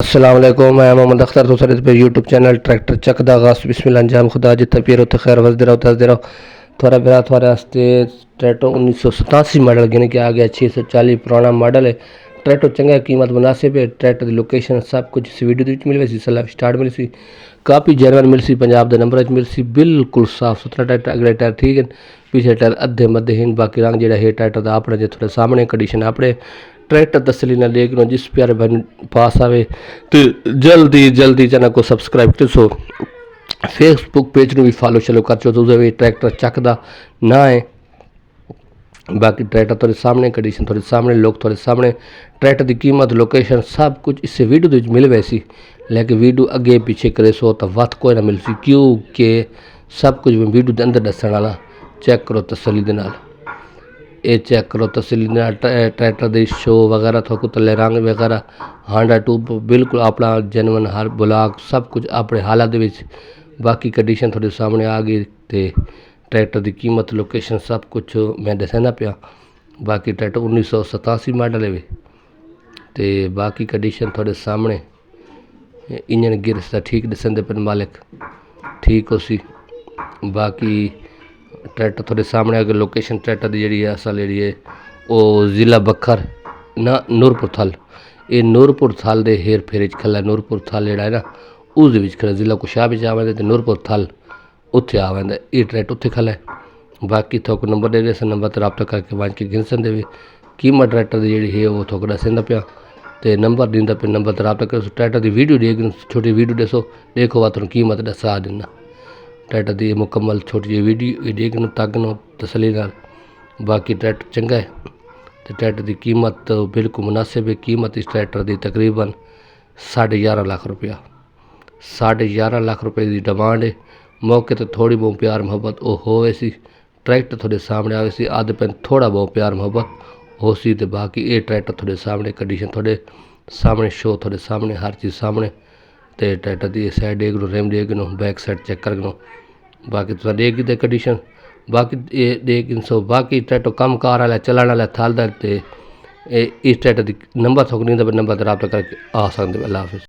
अस्सलाम वालेकुम, मैं मोहम्मद अख्तर। तो सर पे यूट्यूब चैनल ट्रैक्टर चक दा आगाज़ बिस्मिल्लाह अंजाम खुदा जितना पियर उत्थे खैर वसदे रहो तसदे रहो। थोड़ा बिरा थोड़े वास्ते ट्रैक्टर 1987 मॉडल यानी कि आ गया 640 पुराना मॉडल है। ट्रैक्टर चंगा कीमत मुनासिब है। ट्रैक्टर की लोकेशन सब कुछ इस वीडियो मिल सी सलाह स्टार्ट मिल सी काफ़ी जैनवन मिल सी पंजाब के नंबर मिल सी बिल्कुल साफ सुथरा ट्रैक्टर। अगले टायर ठीक है, पीछे टायर अद्धे मद्धे हैं, बाकी रंग जो है ट्रैक्टर का अपने जो थोड़े सामने कंडीशन अपने ट्रैक्टर तसली ना लेकिन जिस प्यारे बन पास आवे तो जल्दी जल्दी जना को सब्सक्राइब कर फेसबुक पेज में भी फॉलो चलो कर चो तो ट्रैक्टर चकदा ना है। बाकी ट्रैक्टर थोड़े सामने कंडीशन थोड़े सामने लोग थोड़े सामने ट्रैक्टर की कीमत लोकेशन सब कुछ इस वीडियो के मिल वैसी, लेकिन वीडियो अगे पीछे करे सो तो वत कोई ना मिल सी क्योंकि सब कुछ मैं वीडियो के अंदर दसन वाला। चेक करो तसली दे नाल, ये चेक करो तसली ट्रैक्टर के शो वगैरह थोड़ा तले रंग वगैरह हांडा टूब बिल्कुल अपना जेनवन हर ब्लॉक सब कुछ अपने हालात दे विच। बाकी कंडीशन थोड़े सामने आ गई तो ट्रैक्टर की कीमत लोकेशन सब कुछ मैं दसना पिया। बाकी ट्रैक्टर 1987 मॉडल है तो बाकी कंडीशन थोड़े सामने इंजन गियर सा ठीक दसन पे मालिक ठीक हो सी। बाकी ट्रैक्टर थोड़े सामने अगर लोकेशन ट्रैक्टर की जी असल जी वो जिला बखर ना नूरपुर थल, ये नूरपुर थल के हेर फेरे खला नूरपुर थल जोड़ा है ना उस खड़ा जिला कुशाह आ वह तो नूरपुर थल उत्थे आ वह ये ट्रैक्टर उत्थे खला है। बाकी थोक नंबर दे रहे नंबर तो रबता करके वंच के गिन सकते कीमत ट्रैक्टर की जी है वो थोक दसेंदा पिया तो नंबर दींदा पे नंबर तो रबता कर ट्रैक्टर की वीडियो देख छोटी वीडियो दसो देखो वह तुम कीमत दसा देना ट्रैक्टर की मुकम्मल छोटी जी वीडियो देखनो तकनो तसली नाल। बाकी ट्रैक्टर चंगा है तो ट्रैक्टर की कीमत तो बिल्कुल मुनासिब है। कीमत इस ट्रैक्टर की तकरीबन 11.5 लाख रुपया 11.5 लाख रुपये की डिमांड है। मौके तो थोड़ी बहुत प्यार मुहब्बत वो हो सी ट्रैक्टर थोड़े सामने आए सी अध पैन थोड़ा बहुत प्यार मुहब्बत हो सी तो बाकी ये ट्रैक्टर थोड़े सामने कंडीशन थोड़े सामने शो थोड़े सामने हर चीज़ सामने तो ट्रैक्टर की साइड देख लो रेम देख लो बैक साइड चेक कर लो। बाकी तुम देख दे कंडीशन बाकी ये देख सो बाकी ट्रैक्टर कम कार वाला चलाने वाला थलदा तो इस ट्रैक्टर की नंबर थोक नहीं नंबर तो रबता करके आ सकते। अल्लाह हाफिज़।